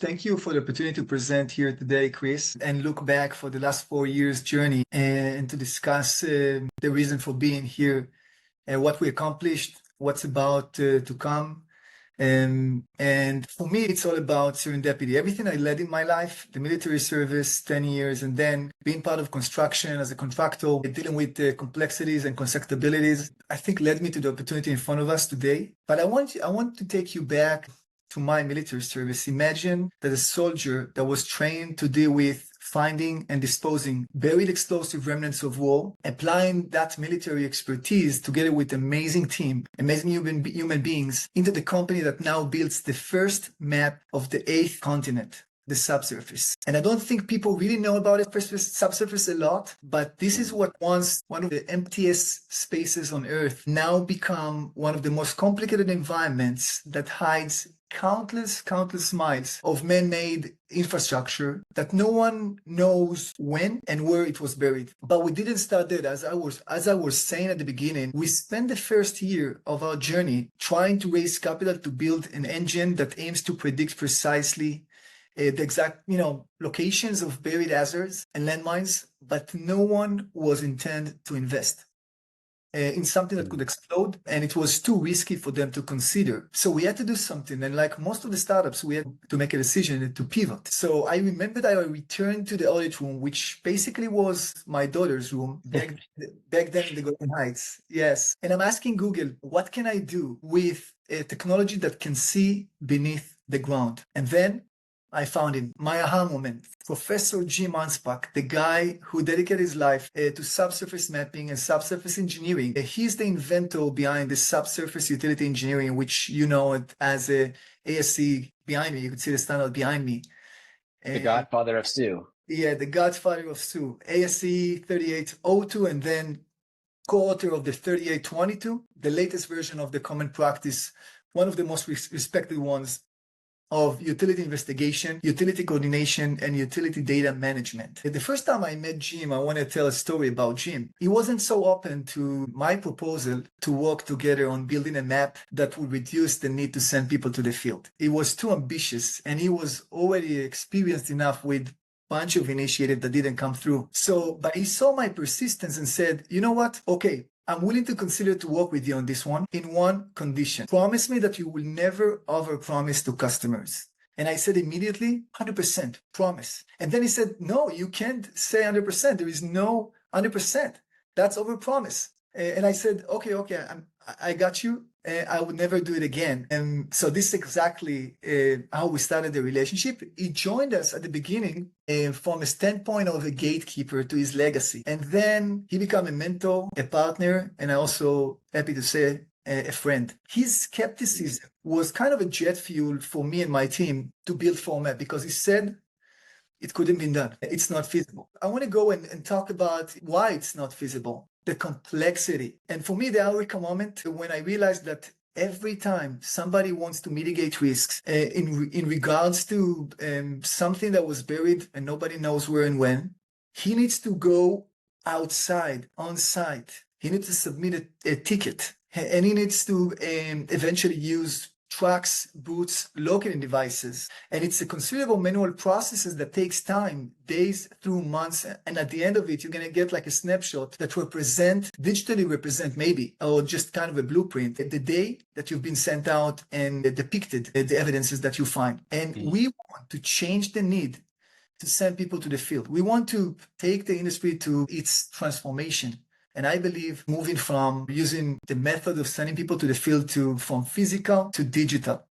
Thank you for the opportunity to present here today, Chris, and look back for the last 4 years journey and to discuss the reason for being here and what we accomplished, what's about to come. And for me, it's all about serendipity. Everything I led in my life, the military service, 10 years, and then being part of construction as a contractor, dealing with the complexities and constructabilities, I think led me to the opportunity in front of us today. But I want to take you back to my military service. Imagine that a soldier that was trained to deal with finding and disposing buried explosive remnants of war, applying that military expertise together with amazing team, amazing human beings into the company that now builds the first map of the 8th continent, the subsurface. And I don't think people really know about it, subsurface a lot, but this is what once one of the emptiest spaces on Earth now become one of the most complicated environments that hides countless miles of man-made infrastructure that no one knows when and where it was buried. But we didn't start there. As I was saying at the beginning, we spent the first year of our journey trying to raise capital to build an engine that aims to predict precisely the exact, locations of buried hazards and landmines, but no one was intended to invest in something that could explode, and it was too risky for them to consider. So we had to do something, and like most of the startups, we had to make a decision to pivot. So I remember that I returned to the audit room, which basically was my daughter's room back then in the Golden Heights. Yes. And I'm asking Google, what can I do with a technology that can see beneath the ground? And then I found him, my aha moment, Professor Jim Anspach, the guy who dedicated his life to subsurface mapping and subsurface engineering. He's the inventor behind the subsurface utility engineering, which you know it as a ASC behind me. You can see the standard behind me. The godfather of SU. Yeah, the godfather of SU. ASC 3802 and then co-author of the 3822, the latest version of the common practice, one of the most respected ones of utility investigation, utility coordination, and utility data management. The first time I met Jim, I want to tell a story about Jim. He wasn't so open to my proposal to work together on building a map that would reduce the need to send people to the field. He was too ambitious, and he was already experienced enough with bunch of initiatives that didn't come through. But he saw my persistence and said, you know what? Okay, I'm willing to consider to work with you on this one in one condition. Promise me that you will never overpromise to customers. And I said immediately, 100%, promise. And then he said, no, you can't say 100%. There is no 100%. That's overpromise. And I said, okay, I got you. I would never do it again. And so this is exactly how we started the relationship. He joined us at the beginning from a standpoint of a gatekeeper to his legacy. And then he became a mentor, a partner, and I also, happy to say, a friend. His skepticism was kind of a jet fuel for me and my team to build format because he said, it couldn't be done. It's not feasible. I want to go and talk about why it's not feasible. The complexity. And for me, the eureka moment when I realized that every time somebody wants to mitigate risks in regards to something that was buried and nobody knows where and when, he needs to go outside, on site. He needs to submit a ticket, and he needs to eventually use trucks, boots, locating devices. And it's a considerable manual processes that takes time, days through months. And at the end of it, you're going to get like a snapshot that digitally represent maybe, or just kind of a blueprint, the day that you've been sent out and depicted the evidences that you find. And we want to change the need to send people to the field. We want to take the industry to its transformation. And I believe moving from using the method of sending people to the field from physical to digital.